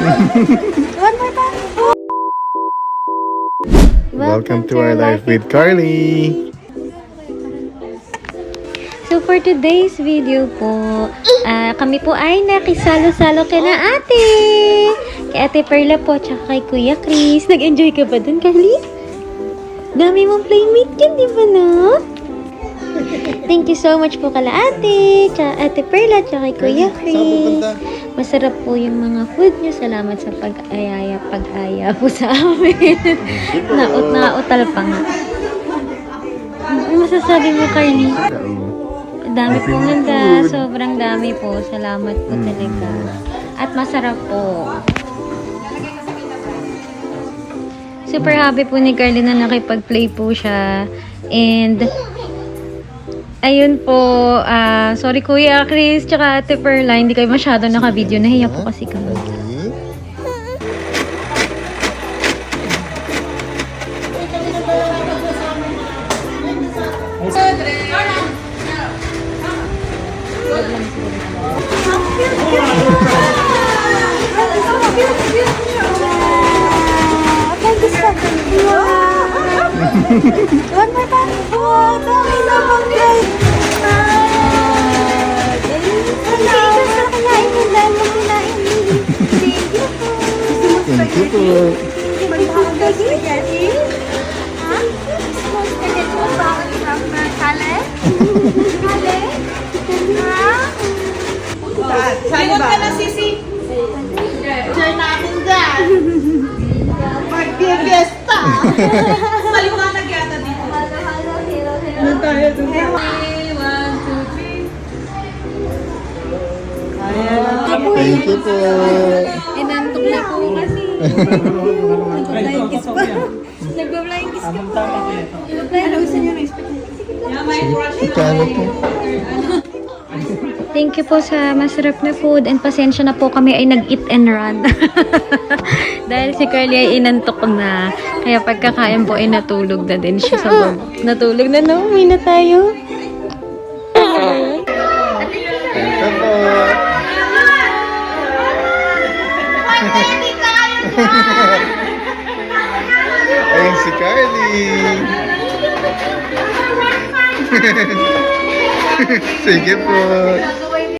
One more time. Welcome to our life with Carly. So for today's video po, kami po ay nakisalo-salo kina ate. Kay Ate Perla po, tsaka kay Kuya Chris. Nag-enjoy ka ba dun, Carly? Dami mong playmate yan, di ba no? Thank you so much po kala ate, tsaka Ate Perla, tsaka kay Kuya Chris. Masarap po yung mga food nyo. Salamat sa pag-aya po sa amin. Nautal pa nga. Ano masasabi mo, Carly? Dami po handa. Sobrang dami po. Salamat po talaga. At masarap po. Super happy po ni Carly na nakipag-play po siya. And ayun po, sorry Kuya Chris, tsaka Ate Perla, hindi kayo masyado naka-video. Nahiya po kasi kami. One more time. Oh, dami naman guys. Thank you po. Sayon ka na, Sisi. Diyan natin dyan. Mag-fiesta. Maliwanag yata dito. Doon tayo, doon tayo. 1, 2, 3. Thank you po. Inantok na po kasi. Nag-blind kiss pa. Nag-blind kiss ka po. Ano gusto niyo na-expect? Ikano po. Thank you po sa masarap na food and pasensya na po kami ay nag-eat and run. Dahil si Carly ay inantok na. Kaya pagkakain po ay natulog na din siya. So, natulog na no? Uwi na tayo. Ito po. Ayun si Carly. Sige po.